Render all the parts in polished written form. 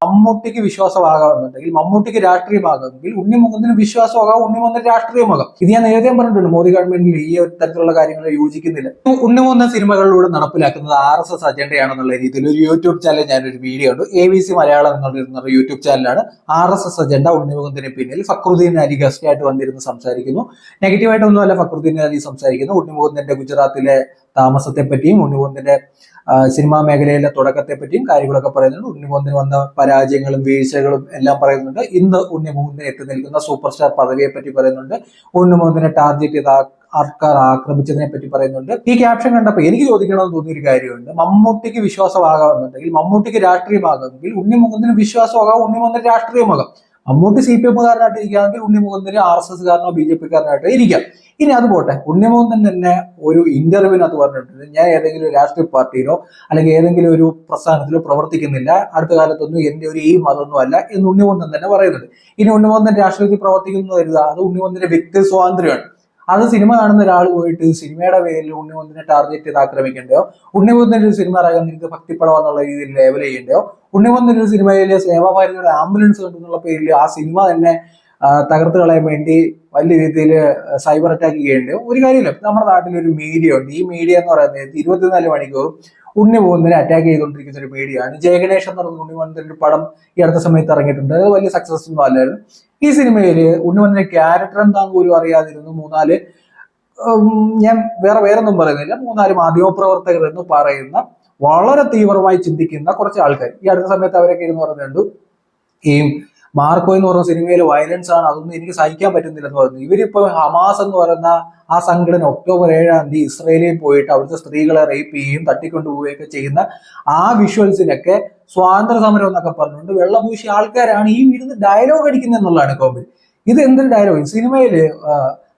മമ്മൂട്ടിക്ക് വിശ്വാസമാകാമെന്നുണ്ടെങ്കിൽ മമ്മൂട്ടിക്ക് രാഷ്ട്രീയമാകാമെങ്കിൽ ഉണ്ണിമുകുന്ദന് വിശ്വാസമാകാം, ഉണ്ണിമുകുന്ദൻ രാഷ്ട്രീയമാകാം. ഇത് ഞാൻ നേരത്തെ പറഞ്ഞിട്ടുണ്ട്. മോദി ഗവൺമെന്റിൽ ഈ ഒരു തരത്തിലുള്ള കാര്യങ്ങൾ യോജിക്കുന്നില്ല. ഉണ്ണിമുകുന്ദൻ സിനിമകളിലൂടെ നടപ്പിലാക്കുന്നത് RSS അജണ്ടയാണെന്നുള്ള രീതിയിൽ ഒരു യൂട്യൂബ് ചാനൽ ഞാനൊരു വീഡിയോ ഉണ്ട്. ABC മലയാളം എന്നുള്ള യൂട്യൂബ് ചാനലാണ്. RSS അജണ്ട ഉണ്ണിമുകുന്ദന് പിന്നിൽ. ഫക്രുദ്ദീൻ അലി ഗസ്റ്റ് ആയിട്ട് വന്നിരുന്ന് സംസാരിക്കുന്നു. നെഗറ്റീവായിട്ടൊന്നുമല്ല ഫക്രുദ്ദീൻ അലി സംസാരിക്കുന്നു. ഉണ്ണിമുകുന്ദന്റെ ഗുജറാത്തിലെ താമസത്തെ പറ്റിയും ഉണ്ണിമുകുന്ദന്റെ സിനിമാ മേഖലയിലെ തുടക്കത്തെ പറ്റിയും കാര്യങ്ങളൊക്കെ പറയുന്നുണ്ട്. ഉണ്ണിമുകുന്ദന് വന്ന പരാജയങ്ങളും വീഴ്ചകളും എല്ലാം പറയുന്നുണ്ട്. ഇന്ന് ഉണ്ണിമുകുന്ദൻ എത്തി നിൽക്കുന്ന സൂപ്പർ സ്റ്റാർ പദവിയെ പറ്റി പറയുന്നുണ്ട്. ഉണ്ണിമുകുന്ദനെ ടാർഗറ്റ് ചെയ്ത ആൾക്കാർ ആക്രമിച്ചതിനെ പറ്റി പറയുന്നുണ്ട്. ഈ ക്യാപ്ഷൻ കണ്ടപ്പോൾ എനിക്ക് ചോദിക്കണമെന്ന് തോന്നിയൊരു കാര്യമുണ്ട്. മമ്മൂട്ടിക്ക് വിശ്വാസമാകാമെന്നുണ്ടെങ്കിൽ മമ്മൂട്ടിക്ക് രാഷ്ട്രീയമാകാമെങ്കിൽ ഉണ്ണിമുകുന്ദന് വിശ്വാസമാകാം, ഉണ്ണിമുകുന്ദൻ രാഷ്ട്രീയമാകാം. മമ്മൂട്ടി CPM-കാരനായിട്ട് ഇരിക്കുകയാണെങ്കിൽ ഉണ്ണിമുകുന്ദന് RSS-കാരനോ BJP-കാരനായിട്ടോ ഇരിക്കാം. ഇനി അത് പോട്ടെ, ഉണ്ണിമുകുന്ദൻ തന്നെ ഒരു ഇന്റർവ്യൂവിനകത്ത് പറഞ്ഞിട്ടുണ്ട്, ഞാൻ ഏതെങ്കിലും രാഷ്ട്രീയ പാർട്ടിയിലോ അല്ലെങ്കിൽ ഏതെങ്കിലും ഒരു പ്രസ്ഥാനത്തിലോ പ്രവർത്തിക്കുന്നില്ല, അടുത്ത കാലത്തൊന്നും എന്റെ ഒരു ഈ മതമൊന്നും അല്ല എന്ന് ഉണ്ണിമുകുന്ദൻ തന്നെ പറയുന്നുണ്ട്. ഇനി ഉണ്ണിമുകുന്ദൻ രാഷ്ട്രീയത്തിൽ പ്രവർത്തിക്കുന്നു കരുതുക, അത് ഉണ്ണിമുകുന്ദന്റെ വ്യക്തി സ്വാതന്ത്ര്യമാണ്. അത് സിനിമ കാണുന്ന ഒരാൾ പോയിട്ട് സിനിമയുടെ പേരിൽ ഉണ്ണിമുകുന്ദനെ ടാർഗറ്റ് ചെയ്ത് ആക്രമിക്കേണ്ടയോ, ഉണ്ണിമുകുന്ദന്റെ ഒരു സിനിമ ഇറങ്ങാൻ ഇത് ഭക്തിപ്പടം എന്നുള്ള രീതിയിൽ ലേബൽ ചെയ്യേണ്ടയോ, ഉണ്ണിമുകുന്ദന്റെ ഒരു സിനിമയിലെ സേവാഭാരതിയുടെ ആംബുലൻസ് കണ്ടെന്നുള്ള പേരിൽ ആ സിനിമ തന്നെ തകർത്ത് കളയാൻ വേണ്ടി വലിയ രീതിയിൽ സൈബർ അറ്റാക്ക് ചെയ്യേണ്ടയോ ഒരു കാര്യമില്ല. നമ്മുടെ നാട്ടിലൊരു മീഡിയ ഉണ്ട്. ഈ മീഡിയ എന്ന് പറയുന്നത് 24 മണിക്കൂറും ഉണ്ണിമുകുന്ദനെ അറ്റാക്ക് ചെയ്തുകൊണ്ടിരിക്കുന്ന ഒരു മീഡിയയാണ്. ജയഗണേഷ് എന്ന് പറയുന്ന ഉണ്ണിമുകുന്ദന്റെ ഒരു പടം ഈ അടുത്ത സമയത്ത് ഇറങ്ങിയിട്ടുണ്ട്. അത് വലിയ സക്സസ് ഒന്നും അല്ലായിരുന്നു. ഈ സിനിമയിൽ ഉണ്ണിമുകുന്ദന്റെ ക്യാരക്ടർ എന്താന്ന് പോലും അറിയാതിരുന്നു ഞാൻ വേറൊന്നും പറയുന്നില്ല, 3-4 മാധ്യമപ്രവർത്തകർ എന്ന് പറയുന്ന വളരെ തീവ്രമായി ചിന്തിക്കുന്ന കുറച്ച് ആൾക്കാർ ഈ അടുത്ത സമയത്ത് അവരൊക്കെ ഇരുന്ന് പറഞ്ഞിട്ടുണ്ട്, ഈ മാർക്കോ എന്ന് പറയുന്ന സിനിമയിലെ വയലൻസ് ആണ്, അതൊന്നും എനിക്ക് സഹിക്കാൻ പറ്റുന്നില്ലെന്ന് പറഞ്ഞു. ഇവരിപ്പോ ഹമാസ് എന്ന് പറയുന്ന ആ സംഘടന ഒക്ടോബർ 7 ഇസ്രയേലിൽ പോയിട്ട് അവിടുത്തെ സ്ത്രീകളെ റേപ്പ് ചെയ്യുകയും തട്ടിക്കൊണ്ടുപോവുകയൊക്കെ ചെയ്യുന്ന ആ വിഷ്വൽസിനൊക്കെ സ്വാതന്ത്ര്യ സമരം എന്നൊക്കെ പറഞ്ഞുകൊണ്ട് വെള്ളപൂശിയ ആൾക്കാരാണ് ഈ ഇരുന്ന് ഡയലോഗ് അടിക്കുന്നത് എന്നുള്ളതാണ് കോമഡി. ഇത് എന്തൊരു ഡയലോഗ്! സിനിമയില്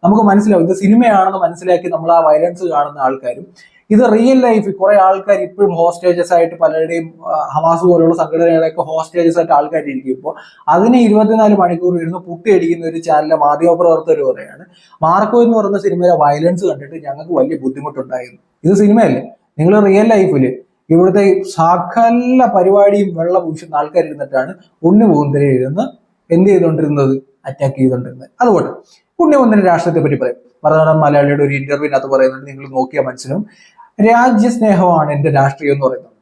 നമുക്ക് മനസ്സിലാവും ഇത് സിനിമയാണെന്ന് മനസ്സിലാക്കി നമ്മൾ ആ വയലൻസ് കാണുന്ന ആൾക്കാരും ഇത് റിയൽ ലൈഫ് കുറെ ആൾക്കാർ ഇപ്പോഴും ഹോസ്റ്റേജസ് ആയിട്ട് പലരുടെയും ഹമാസ് പോലുള്ള സംഘടനകളൊക്കെ ഹോസ്റ്റേജസ് ആയിട്ട് ആൾക്കാർ ഇരിക്കുമ്പോൾ അതിനെ 24 മണിക്കൂർ ഇരുന്ന് പുട്ടിയടിക്കുന്ന ഒരു ചാനലിലെ മാധ്യമപ്രവർത്തകർ പറയാണ്, മാർക്കോ എന്ന് പറയുന്ന സിനിമയിലെ വയലൻസ് കണ്ടിട്ട് ഞങ്ങൾക്ക് വലിയ ബുദ്ധിമുട്ടുണ്ടായിരുന്നു. ഇത് സിനിമയല്ലേ? നിങ്ങൾ റിയൽ ലൈഫില് ഇവിടുത്തെ സകല പരിപാടിയും വെള്ളം പൂശുന്ന ആൾക്കാർ ഇരുന്നിട്ടാണ് ഉണ്ണിമുകുന്ദനെ ഇരുന്ന് എന്ത് ചെയ്തുകൊണ്ടിരുന്നത്? അറ്റാക്ക് ചെയ്തുകൊണ്ടിരുന്നത്. അതുകൊണ്ട് ഉണ്ണിമുകുന്ദന്റെ രാഷ്ട്രീയത്തെ പറ്റി പറയും. മറുനാടൻ മലയാളിയുടെ ഒരു ഇന്റർവ്യൂവിനകത്ത് പറയുന്നുണ്ട്, നിങ്ങൾ നോക്കിയാൽ മനസ്സിലും രാജ്യസ്നേഹമാണ് എന്റെ രാഷ്ട്രീയം എന്ന് പറയുന്നത്.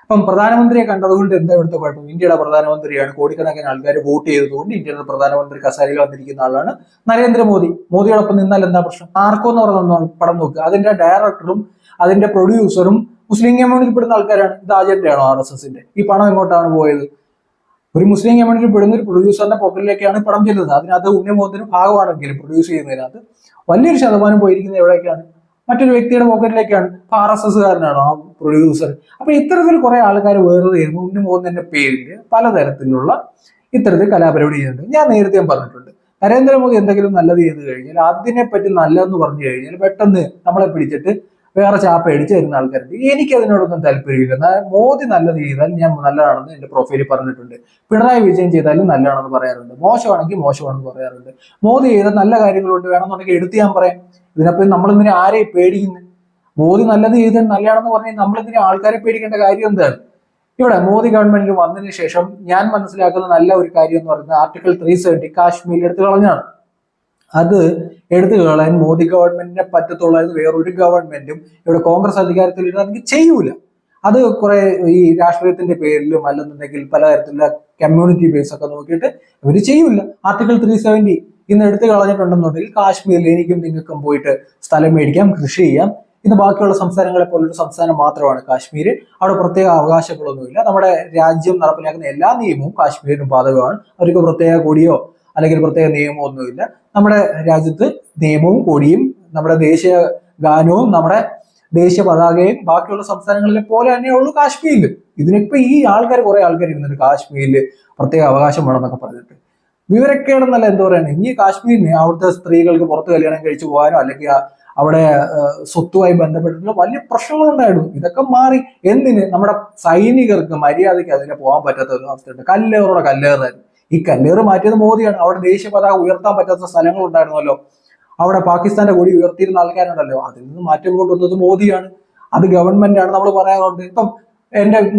അപ്പം പ്രധാനമന്ത്രിയെ കണ്ടതുകൊണ്ട് എന്താ ഇവിടുത്തെ കുഴപ്പം? ഇന്ത്യയുടെ പ്രധാനമന്ത്രിയാണ്, കോടിക്കണക്കിന് ആൾക്കാർ വോട്ട് ചെയ്തതുകൊണ്ട് ഇന്ത്യയുടെ പ്രധാനമന്ത്രി കസേരയിൽ വന്നിരിക്കുന്ന ആളാണ് നരേന്ദ്രമോദി. മോദിയോടൊപ്പം നിന്നാൽ എന്താ പ്രശ്നം? ആർക്കോ എന്ന് പറയുന്ന പടം നോക്കുക, അതിന്റെ ഡയറക്ടറും അതിന്റെ പ്രൊഡ്യൂസറും മുസ്ലിം കമ്മ്യൂണിറ്റിയിൽ പെടുന്ന ആൾക്കാരാണ്. ഇത് അജണ്ടയാണോ RSSന്റെ? ഈ പണം എങ്ങോട്ടാണ് പോയത്? ഒരു മുസ്ലിം കമ്മ്യൂണിറ്റി പെടുന്ന ഒരു പ്രൊഡ്യൂസറിന്റെ പോക്കറ്റിലേക്കാണ് പണം ചെല്ലുന്നത്. അതിനകത്ത് ഉണ്ണിമുകുന്ദന് ഭാഗമാണെങ്കിലും പ്രൊഡ്യൂസ് ചെയ്യുന്നതിനകത്ത് വലിയൊരു ശതമാനം പോയിരിക്കുന്നത് എവിടേക്കാണ്? മറ്റൊരു വ്യക്തിയുടെ പോക്കറ്റിലേക്കാണ്. ഇപ്പൊ RSSകാരനാണോ ആ പ്രൊഡ്യൂസർ? അപ്പൊ ഇത്തരത്തിൽ കുറെ ആൾക്കാർ വെറുതെ ഇരുന്നു ഉണ്ണിമുകുന്ദന്റെ പേരിൽ പലതരത്തിലുള്ള ഇത്തരത്തിൽ കലാപരിപാടി ചെയ്യുന്നുണ്ട്. ഞാൻ നേരത്തെ പറഞ്ഞിട്ടുണ്ട്, നരേന്ദ്രമോദി എന്തെങ്കിലും നല്ലത് ചെയ്ത് കഴിഞ്ഞാൽ അതിനെപ്പറ്റി നല്ലതെന്ന് പറഞ്ഞു കഴിഞ്ഞാൽ പെട്ടെന്ന് നമ്മളെ പിടിച്ചിട്ട് വേറെ ചാപ്പ അടിച്ച് തരുന്ന ആൾക്കാരുണ്ട്. എനിക്ക് അതിനോടൊന്നും താല്പര്യമില്ല. മോദി നല്ലത് ചെയ്താൽ ഞാൻ നല്ലതാണെന്ന് എന്റെ പ്രൊഫൈലിൽ പറഞ്ഞിട്ടുണ്ട്. പിണറായി വിജയൻ ചെയ്താലും നല്ലതാണെന്ന് പറയാറുണ്ട്. മോശമാണെങ്കിൽ മോശമാണെന്ന് പറയാറുണ്ട്. മോദി ചെയ്ത നല്ല കാര്യങ്ങളുണ്ട്, വേണമെന്നുണ്ടെങ്കിൽ എടുത്ത് ഞാൻ പറയാം. ഇതിനപ്പം നമ്മളെന്തിനെ ആരെയും പേടിക്കുന്നത്? മോദി നല്ലത് ചെയ്താൽ നല്ലതാണെന്ന് പറഞ്ഞാൽ നമ്മളെന്തിനെ ആൾക്കാരെ പേടിക്കേണ്ട കാര്യം എന്താണ്? ഇവിടെ മോദി ഗവൺമെന്റിൽ വന്നതിന് ശേഷം ഞാൻ മനസ്സിലാക്കുന്ന നല്ല ഒരു കാര്യം എന്ന് പറയുന്നത് ആർട്ടിക്കിൾ 370 കാശ്മീരിൽ എടുത്തു കളഞ്ഞാണ്. അത് എടുത്തു കളയാൻ മോദി ഗവൺമെന്റിനെ പറ്റത്തുള്ളായിരുന്നു. വേറൊരു ഗവൺമെന്റും ഇവിടെ കോൺഗ്രസ് അധികാരത്തിൽ ഇരുന്നെങ്കിൽ ചെയ്യൂല. അത് കുറെ ഈ രാഷ്ട്രീയത്തിന്റെ പേരിലും അല്ലെന്നുണ്ടെങ്കിൽ പലതരത്തിലുള്ള കമ്മ്യൂണിറ്റി ബേസ് ഒക്കെ നോക്കിയിട്ട് ഇവർ ചെയ്യൂല. ആർട്ടിക്കിൾ 370 ഇന്ന് എടുത്തു കളഞ്ഞിട്ടുണ്ടെന്നുണ്ടെങ്കിൽ കാശ്മീരിൽ എനിക്കും നിങ്ങൾക്കും പോയിട്ട് സ്ഥലം മേടിക്കാം, കൃഷി ചെയ്യാം. ഇന്ന് ബാക്കിയുള്ള സംസ്ഥാനങ്ങളെ പോലൊരു സംസ്ഥാനം മാത്രമാണ് കാശ്മീർ. അവിടെ പ്രത്യേക അവകാശങ്ങളൊന്നുമില്ല. നമ്മുടെ രാജ്യം നടപ്പിലാക്കുന്ന എല്ലാ നിയമവും കാശ്മീരിനും ബാധകമാണ്. അവർക്ക് പ്രത്യേക കൊടിയോ അല്ലെങ്കിൽ പ്രത്യേക നിയമമോ ഒന്നുമില്ല. നമ്മുടെ രാജ്യത്ത് നിയമവും കൊടിയും നമ്മുടെ ദേശീയ ഗാനവും നമ്മുടെ ദേശീയ പതാകയും ബാക്കിയുള്ള സംസ്ഥാനങ്ങളിലെ പോലെ തന്നെയുള്ളൂ കാശ്മീരിൽ. ഇതിനിപ്പോ ഈ കുറെ ആൾക്കാർ ഇരുന്നിട്ട് കാശ്മീരിൽ പ്രത്യേക അവകാശം വേണമെന്നൊക്കെ പറഞ്ഞിട്ട് വിവരക്കേടെന്നല്ല എന്താ പറയുന്നത്. ഇനി കാശ്മീരിന് അവിടുത്തെ സ്ത്രീകൾക്ക് പുറത്ത് കല്യാണം കഴിച്ചു പോകാനോ അല്ലെങ്കിൽ അവിടെ സ്വത്തുമായി ബന്ധപ്പെട്ടിട്ടുള്ള വലിയ പ്രശ്നങ്ങളുണ്ടായിരുന്നു. ഇതൊക്കെ മാറി. എന്തിന്? നമ്മുടെ സൈനികർക്ക് മര്യാദയ്ക്ക് അതിനെ പോകാൻ പറ്റാത്ത ഒരു അവസ്ഥയുണ്ട്. കല്ലേറോടെ കല്ലേറായിരുന്നു. ഈ കല്ലേറ് മാറ്റിയത് മോദിയാണ്. അവിടെ ദേശീയ പതാക ഉയർത്താൻ പറ്റാത്ത സ്ഥലങ്ങൾ ഉണ്ടായിരുന്നല്ലോ. അവിടെ പാകിസ്ഥാന്റെ കൂടി ഉയർത്തിയിരുന്ന ആൾക്കാരുണ്ടല്ലോ. അതിൽ നിന്ന് മാറ്റം കൊണ്ടുവന്നത് മോദിയാണ്. അത് ഗവൺമെന്റ് ആണ്. നമ്മൾ പറയാറുണ്ട്. ഇപ്പം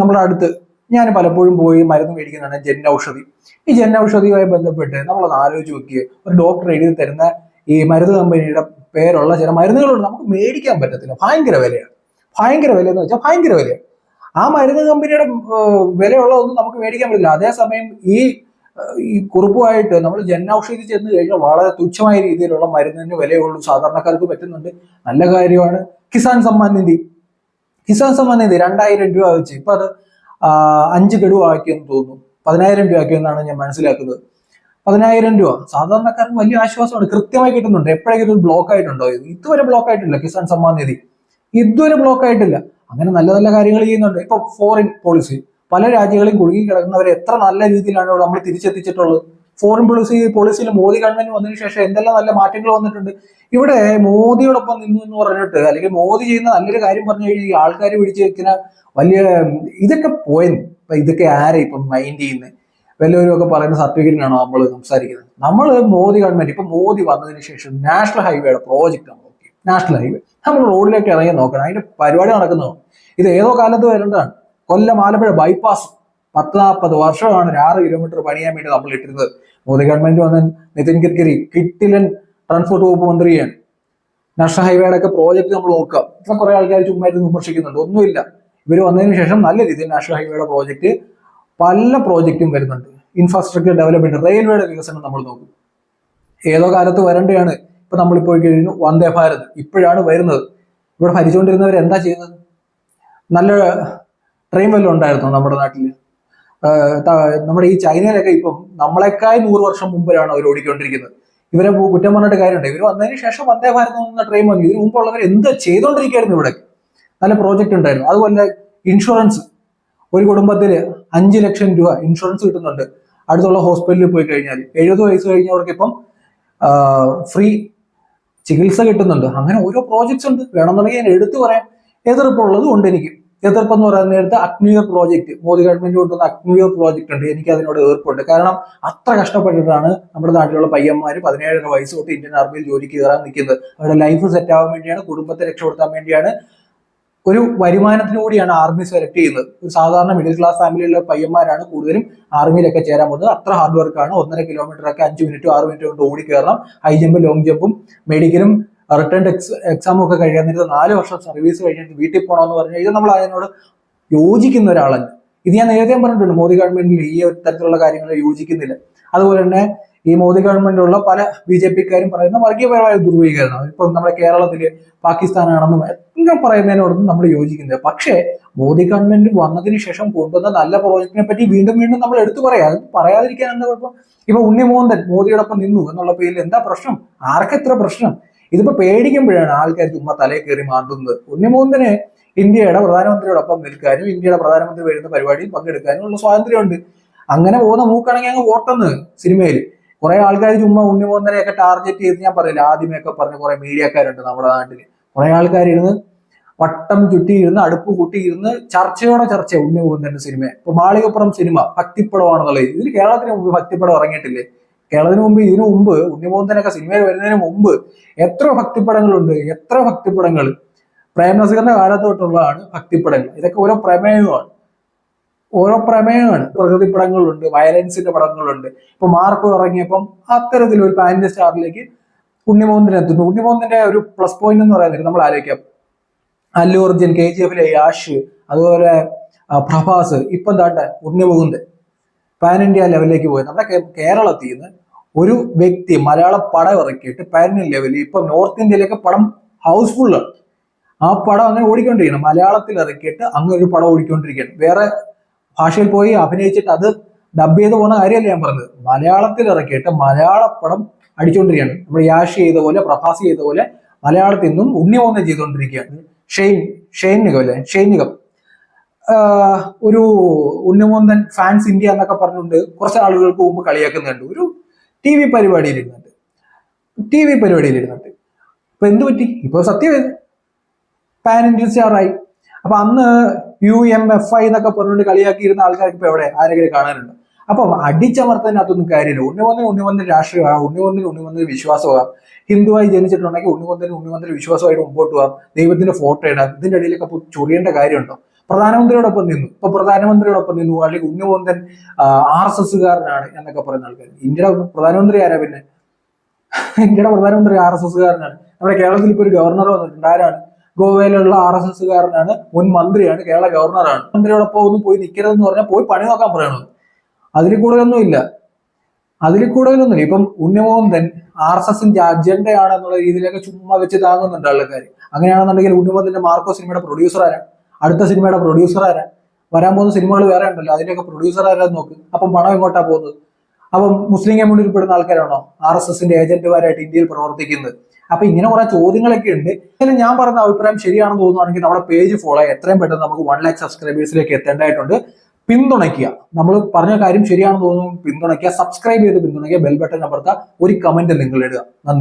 നമ്മുടെ അടുത്ത് ഞാൻ പലപ്പോഴും പോയി മരുന്ന് മേടിക്കുന്നതാണ് ജൻ ഔഷധി. ഈ ജൻ ഔഷധിയുമായി ബന്ധപ്പെട്ട് നമ്മളൊന്ന് ആലോചിച്ച് നോക്കിയേ, ഒരു ഡോക്ടർ എഴുതി തരുന്ന ഈ മരുന്ന് കമ്പനിയുടെ പേരുള്ള ചില മരുന്നുകളുണ്ട്, നമുക്ക് മേടിക്കാൻ പറ്റത്തില്ല, ഭയങ്കര വിലയാണ്. ഭയങ്കര വില എന്ന് വെച്ചാൽ ഭയങ്കര വിലയാണ്. ആ മരുന്ന് കമ്പനിയുടെ വിലയുള്ളതൊന്നും നമുക്ക് മേടിക്കാൻ പറ്റില്ല. അതേസമയം ഈ കുറുപ്പുമായിട്ട് നമ്മൾ ജൻ ഔഷധി ചെന്ന് കഴിഞ്ഞാൽ വളരെ തുച്ഛമായ രീതിയിലുള്ള മരുന്നിന് വിലയുള്ളൂ, സാധാരണക്കാർക്ക് പറ്റുന്നുണ്ട്. നല്ല കാര്യമാണ്. കിസാൻ സമ്മാൻ നിധി 2000 രൂപ വെച്ച് ഇപ്പൊ അത് 5 ഗഡു ആക്കിയെന്ന് തോന്നുന്നു, 10,000 രൂപ ആക്കിയെന്നാണ് ഞാൻ മനസ്സിലാക്കുന്നത്. 10,000 രൂപ സാധാരണക്കാർക്ക് വലിയ ആശ്വാസമാണ്, കൃത്യമായി കിട്ടുന്നുണ്ട്. എപ്പോഴെങ്കിലും ഒരു ബ്ലോക്ക് ആയിട്ടുണ്ടോ? ഇതുവരെ ബ്ലോക്ക് ആയിട്ടില്ല കിസാൻ സമ്മാൻ നിധി, ഇതുവരെ ബ്ലോക്ക് ആയിട്ടില്ല. അങ്ങനെ നല്ല നല്ല കാര്യങ്ങൾ ചെയ്യുന്നുണ്ട്. ഇപ്പൊ ഫോറിൻ പോളിസി, പല രാജ്യങ്ങളിൽ കുടുങ്ങി കിടക്കുന്നവരെ എത്ര നല്ല രീതിയിലാണ് നമ്മൾ തിരിച്ചെത്തിച്ചിട്ടുള്ളത്. ഫോറിൻ പോളിസിയിൽ മോദി ഗവൺമെന്റ് വന്നതിന് ശേഷം എന്തെല്ലാം നല്ല മാറ്റങ്ങൾ വന്നിട്ടുണ്ട്. ഇവിടെ മോദിയോടൊപ്പം നിന്നു എന്ന് പറഞ്ഞിട്ട്, അല്ലെങ്കിൽ മോദി ചെയ്യുന്ന നല്ലൊരു കാര്യം പറഞ്ഞു കഴിഞ്ഞാൽ ഈ ആൾക്കാർ പിടിച്ച് വെക്കുന്ന വലിയ ഇതൊക്കെ പോയെന്ന്. ഇപ്പൊ ഇതൊക്കെ ആരെ ഇപ്പം മൈൻഡ് ചെയ്യുന്നത്? വല്ലവരും ഒക്കെ പറയുന്ന സർട്ടിഫിക്കറ്റിനാണോ നമ്മൾ സംസാരിക്കുന്നത്? നമ്മൾ മോദി ഗവൺമെന്റ് ഇപ്പൊ മോദി വന്നതിന് ശേഷം നാഷണൽ ഹൈവേയുടെ പ്രോജക്റ്റ് നമ്മൾ നോക്കി. നാഷണൽ ഹൈവേ നമ്മൾ റോഡിലേക്ക് ഇറങ്ങി നോക്കണം, അതിന്റെ പരിപാടി നടക്കുന്നതാണ്. ഇത് ഏതോ കാലത്ത് വരേണ്ടതാണ്. കൊല്ലം ആലപ്പുഴ ബൈപ്പാസ് 10-40 വർഷമാണ് 6 കിലോമീറ്റർ പണിയാൻ വേണ്ടി നമ്മൾ ഇട്ടിരുന്നത്. മോദി ഗവൺമെന്റ് വന്ന നിതിൻ ഗഡ്കരി കിട്ടിലൻ ട്രാൻസ്പോർട്ട് വകുപ്പ് മന്ത്രിയാണ്. നാഷണൽ ഹൈവേയുടെ ഒക്കെ പ്രോജക്ട് നമ്മൾ നോക്കുക. ഇപ്പൊ കുറെ ആൾക്കാർ ചുമ്മാ വിമർശിക്കുന്നുണ്ട്, ഒന്നുമില്ല. ഇവർ വന്നതിന് ശേഷം നല്ല രീതിയിൽ നാഷണൽ ഹൈവേയുടെ പ്രോജക്റ്റ്, പല പ്രോജക്റ്റും വരുന്നുണ്ട്. ഇൻഫ്രാസ്ട്രക്ചർ ഡെവലപ്മെന്റ്, റെയിൽവേയുടെ വികസനം നമ്മൾ നോക്കും. ഏതോ കാലത്ത് വരേണ്ടതാണ്. ഇപ്പൊ നമ്മളിപ്പോൾ കഴിഞ്ഞു വന്ദേ ഭാരത് ഇപ്പോഴാണ് വരുന്നത്. ഇവിടെ ഭരിച്ചുകൊണ്ടിരുന്നവർ എന്താ ചെയ്യുന്നത്? നല്ല ട്രെയിൻ വല്ലതും ഉണ്ടായിരുന്നോ നമ്മുടെ നാട്ടിൽ? നമ്മുടെ ഈ ചൈനയിലൊക്കെ ഇപ്പം നമ്മളെക്കായി 100 വർഷം മുമ്പിലാണ് അവർ ഓടിക്കൊണ്ടിരിക്കുന്നത്. ഇവരെ കുറ്റം പറഞ്ഞിട്ട് കാര്യമുണ്ട്. ഇവർ വന്നതിന് ശേഷം വന്ദേ ഭാരത് എന്ന ട്രെയിൻ വന്നു. ഇതിനു മുമ്പുള്ളവർ എന്ത് ചെയ്തുകൊണ്ടിരിക്കുകയായിരുന്നു? ഇവിടെ നല്ല പ്രോജക്റ്റ് ഉണ്ടായിരുന്നു. അതുപോലെ ഇൻഷുറൻസ്, ഒരു കുടുംബത്തിൽ 5 ലക്ഷം രൂപ ഇൻഷുറൻസ് കിട്ടുന്നുണ്ട്. അടുത്തുള്ള ഹോസ്പിറ്റലിൽ പോയി കഴിഞ്ഞാൽ 70 വയസ്സ് കഴിഞ്ഞവർക്ക് ഇപ്പം ഫ്രീ ചികിത്സ കിട്ടുന്നുണ്ട്. അങ്ങനെ ഓരോ പ്രോജക്ട്സ് ഉണ്ട്. വേണമെന്നുണ്ടെങ്കിൽ ഞാൻ എടുത്തു പറയാം. എതിർപ്പുള്ളതും ഉണ്ട് എനിക്ക്. എതിർപ്പെന്ന് പറയുന്ന നേരത്തെ അഗ്നിവീർ പ്രോജക്റ്റ്, മോദി ഗവൺമെന്റ് കൊണ്ടുവന്ന അഗ്നിവീർ പ്രോജക്റ്റ് ഉണ്ട്. എനിക്ക് അതിനോട് എതിർപ്പുണ്ട്. കാരണം അത്ര കഷ്ടപ്പെട്ടിട്ടാണ് നമ്മുടെ നാട്ടിലുള്ള പയ്യന്മാർ 17 വയസ്സ് തൊട്ട് ഇന്ത്യൻ ആർമിയിൽ ജോലിക്ക് കയറാൻ നിൽക്കുന്നത്. അവരുടെ ലൈഫ് സെറ്റ് ആവാൻ വേണ്ടിയാണ്, കുടുംബത്തെ രക്ഷപ്പെടുത്താൻ വേണ്ടിയാണ്, ഒരു വരുമാനത്തിന് കൂടിയാണ് ആർമി സെലക്ട് ചെയ്യുന്നത്. ഒരു സാധാരണ മിഡിൽ ക്ലാസ് ഫാമിലിയിലുള്ള പയ്യന്മാരാണ് കൂടുതലും ആർമിയിലൊക്കെ ചേരാൻ പോകുന്നത്. അത്ര ഹാർഡ് വർക്കാണ്. 1.5 കിലോമീറ്റർ ഒക്കെ 5 മിനിറ്റ് 6 മിനിറ്റ് കൊണ്ട് ഓടി കയറണം. ഹൈ ജമ്പും ലോങ് ജമ്പും മെഡിക്കലും റിട്ടേൺ എക്സാമും ഒക്കെ കഴിയാൻ നേരത്തെ 4 വർഷം സർവീസ് കഴിഞ്ഞിട്ട് വീട്ടിൽ പോകണമെന്ന് പറഞ്ഞു കഴിഞ്ഞാൽ നമ്മൾ അതിനോട് യോജിക്കുന്ന ഒരാളല്ല. ഇത് ഞാൻ നേരത്തെ പറഞ്ഞിട്ടുണ്ട്, മോദി ഗവൺമെന്റിൽ ഈ തരത്തിലുള്ള കാര്യങ്ങൾ യോജിക്കുന്നില്ല. അതുപോലെ തന്നെ ഈ മോദി ഗവൺമെന്റിലുള്ള പല BJP-ക്കാരും പറയുന്ന വർഗീയപരമായ ധ്രുവീകരണം, ഇപ്പം നമ്മുടെ കേരളത്തില് പാകിസ്ഥാനാണെന്നും എല്ലാം പറയുന്നതിനോടൊന്നും നമ്മൾ യോജിക്കുന്നില്ല. പക്ഷേ മോദി ഗവൺമെന്റ് വന്നതിന് ശേഷം കൊണ്ടുവന്ന നല്ല പ്രോജക്റ്റിനെ പറ്റി വീണ്ടും വീണ്ടും നമ്മൾ എടുത്തു പറയാം. അത് പറയാതിരിക്കാൻ എന്താ കുഴപ്പം? ഇപ്പൊ ഉണ്ണിമോഹൻ മോദിയോടൊപ്പം നിന്നു എന്നുള്ള പേരിൽ എന്താ പ്രശ്നം? ആർക്കെത്ര പ്രശ്നം? ഇതിപ്പോ പേടിക്കുമ്പോഴാണ് ആൾക്കാർ ചുമ്മാ തലയിൽ കയറി മാന്തുന്നത്. ഉണ്ണിമോഹന് ഇന്ത്യയുടെ പ്രധാനമന്ത്രിയോടൊപ്പം നിൽക്കാനും ഇന്ത്യയുടെ പ്രധാനമന്ത്രി വരുന്ന പരിപാടിയിൽ പങ്കെടുക്കാനും ഉള്ള സ്വാതന്ത്ര്യമുണ്ട്. അങ്ങനെ പോകുന്ന മൂക്കാണെങ്കിൽ അങ്ങ് വോട്ടെന്ന് സിനിമയിൽ കുറെ ആൾക്കാർ ചുമ്മാ ഉണ്ണിമോഹനെയൊക്കെ ടാർഗറ്റ് ചെയ്ത്, ഞാൻ പറയില്ല ആദ്യമൊക്കെ പറഞ്ഞ കുറെ മീഡിയക്കാരുണ്ട് നമ്മുടെ നാട്ടിൽ. കുറെ ആൾക്കാർ ഇരുന്ന് വട്ടം ചുറ്റിയിരുന്ന് അടുപ്പ് കൂട്ടിയിരുന്ന് ചർച്ചയോടെ ചർച്ച ഉണ്ണിമോഹന്റെ സിനിമ. ഇപ്പൊ മാളികപ്പുറം സിനിമ ഭക്തിപ്പടമാണെന്നുള്ളത്. ഇതിൽ കേരളത്തിന് മുമ്പ് ഭക്തിപ്പടം ഇറങ്ങിയിട്ടില്ലേ? ഇതിനു മുമ്പ് ഉണ്ണിമോഹനൊക്കെ സിനിമയിൽ വരുന്നതിന് മുമ്പ് എത്ര ഭക്തിപ്പടങ്ങളുണ്ട്, എത്ര ഭക്തിപ്പടങ്ങൾ. പ്രേം നസീറിന്റെ കാലത്ത് തൊട്ടുള്ളതാണ് ഭക്തിപ്പടങ്ങൾ. ഇതൊക്കെ ഓരോ പ്രമേയമാണ്. പ്രകൃതി പടങ്ങളുണ്ട്, വയലൻസിന്റെ പടങ്ങളുണ്ട്. ഇപ്പൊ മാർക്കോ ഇറങ്ങിയപ്പം അത്തരത്തിൽ ഒരു പാൻ സ്റ്റാറിലേക്ക് ഉണ്ണിമോഹനെ എത്തുന്നു. ഉണ്ണിമോഹന്റെ ഒരു പ്ലസ് പോയിന്റ് എന്ന് പറയുന്നത് നമ്മൾ ആലോചിക്കാം. അല്ലു അർജുൻ, KGF-ലെ യാഷ്, അതുപോലെ പ്രഭാസ്, ഇപ്പം താട്ടെ ഉണ്ണിമുകുന്ദൻ പാൻ ഇന്ത്യ ലെവലിലേക്ക് പോയി. നമ്മുടെ കേരളത്തിൽ നിന്ന് ഒരു വ്യക്തി മലയാള പടം ഇറക്കിയിട്ട് പാൻ ഇന്ത്യ ലെവലിൽ ഇപ്പൊ നോർത്ത് ഇന്ത്യയിലേക്ക് പടം ഹൗസ്ഫുള്ളാണ്. ആ പടം അങ്ങനെ ഓടിക്കൊണ്ടിരിക്കണം. മലയാളത്തിൽ ഇറക്കിയിട്ട് അങ്ങനെ ഒരു പടം ഓടിക്കൊണ്ടിരിക്കുകയാണ്. വേറെ ഭാഷയിൽ പോയി അഭിനയിച്ചിട്ട് അത് ഡബ് ചെയ്ത് പോകുന്ന കാര്യമല്ല ഞാൻ പറഞ്ഞത്. മലയാളത്തിൽ ഇറക്കിയിട്ട് മലയാള പടം അടിച്ചുകൊണ്ടിരിക്കുകയാണ്. നമ്മൾ യാഷ് ചെയ്ത പോലെ, പ്രഭാസ് ചെയ്ത പോലെ മലയാളത്തിൽ നിന്നും ഉണ്ണിമോഹൻ ചെയ്തുകൊണ്ടിരിക്കുകയാണ്. ഷെയ്നികം ഒരു ഉണ്ണിമോഹൻ ഫാൻസ് ഇന്ത്യ എന്നൊക്കെ പറഞ്ഞുകൊണ്ട് കുറച്ച് ആളുകൾക്ക് മുമ്പ് കളിയാക്കുന്നുണ്ട്. ഒരു TV പരിപാടിയിൽ ഇരുന്നിട്ട് ഇപ്പൊ എന്ത് പറ്റി? ഇപ്പൊ സത്യം പാൻ ഇന്ത്യൻ സ്റ്റാറായി. അപ്പൊ അന്ന് UMFI എന്നൊക്കെ പറഞ്ഞുകൊണ്ട് കളിയാക്കിയിരുന്ന ആൾക്കാർക്ക് ഇപ്പൊ എവിടെ ആരെങ്കിലും കാണാനുണ്ട്? അപ്പം അടിച്ചമർത്തതിനകത്തൊന്നും കാര്യമില്ല. ഉണ്ണിമോഹൻ രാഷ്ട്രീയമാകാം, ഉണ്ണിമോഹൻ വിശ്വാസമാകാം. ഹിന്ദുവായി ജനിച്ചിട്ടുണ്ടെങ്കിൽ ഉണ്ണിമോഹൻ വിശ്വാസമായിട്ട് മുമ്പോട്ട് പോകാം. ദൈവത്തിന്റെ ഫോട്ടോ ഇടാം. ഇതിന്റെ ഇടയിലൊക്കെ ചൊറിയേണ്ട കാര്യമുണ്ടോ? പ്രധാനമന്ത്രിയോടൊപ്പം നിന്നു. ഇപ്പൊ പ്രധാനമന്ത്രിയോടൊപ്പം നിന്നു, അല്ലെങ്കിൽ ഉണ്ണിമോന്തൻ RSSകാരനാണ് എന്നൊക്കെ പറയുന്ന ആൾക്കാർ. ഇന്ത്യയുടെ പ്രധാനമന്ത്രി ആരാ പിന്നെ? ഇന്ത്യയുടെ പ്രധാനമന്ത്രി RSSകാരനാണ്. നമ്മുടെ കേരളത്തിൽ ഇപ്പൊ ഒരു ഗവർണർ വന്നിട്ടുണ്ട്. ആരാണ്? ഗോവയിലുള്ള RSSകാരനാണ്, മുൻ മന്ത്രിയാണ്, കേരള ഗവർണറാണ്. മന്ത്രിയോടൊപ്പം ഒന്നും പോയി നിൽക്കരുതെന്ന് പറഞ്ഞാൽ പോയി പണി നോക്കാൻ പറയണത്. അതിൽ കൂടുതലൊന്നുമില്ല. ഇപ്പം ഉണ്ണിമോന്തൻ RSSന്റെ അജണ്ടയാണ് എന്നുള്ള രീതിയിലൊക്കെ ചുമ്മാ വെച്ച് താങ്ങുന്നുണ്ട് ആൾക്കാർ. അങ്ങനെയാണെന്നുണ്ടെങ്കിൽ ഉണ്ണിമോന്തന്റെ മാർക്കോ സിനിമയുടെ പ്രൊഡ്യൂസർ ആരാ? അടുത്ത സിനിമയുടെ പ്രൊഡ്യൂസർ ആരാ? വരാൻ പോകുന്ന സിനിമകൾ വേറെ ഉണ്ടല്ലോ, അതിന്റെയൊക്കെ പ്രൊഡ്യൂസർ ആരാന്ന് നോക്ക്. അപ്പം പണം എങ്ങോട്ടാ പോകുന്നത്? അപ്പം മുസ്ലിം കമ്മ്യൂണിറ്റിയിൽ പെടുന്ന ആൾക്കാരാണോ RSSന്റെ ഏജന്റുമാരായിട്ട് ഇന്ത്യയിൽ പ്രവർത്തിക്കുന്നത്? അപ്പൊ ഇങ്ങനെ കുറെ ചോദ്യങ്ങളൊക്കെ ഉണ്ട്. എന്നാലും ഞാൻ പറയുന്ന അഭിപ്രായം ശരിയാണെന്ന് തോന്നുവാണെങ്കിൽ നമ്മുടെ പേജ് ഫോളോ ചെയ്യുക. എത്രയും പെട്ടെന്ന് നമുക്ക് 1 lakh സബ്സ്ക്രൈബേഴ്സിലേക്ക് എത്തേണ്ടതായിട്ടുണ്ട്. പിന്തുണയ്ക്കുക. നമ്മൾ പറഞ്ഞ കാര്യം ശരിയാണെന്ന് തോന്നുന്നു, പിന്തുണയ്ക്കുക, സബ്സ്ക്രൈബ് ചെയ്ത് പിന്തുണയ്ക്കുക, ബെൽ ബട്ടൺ അമർത്തുക, ഒരു കമന്റ് നിങ്ങൾ ഇടുക. നന്ദി.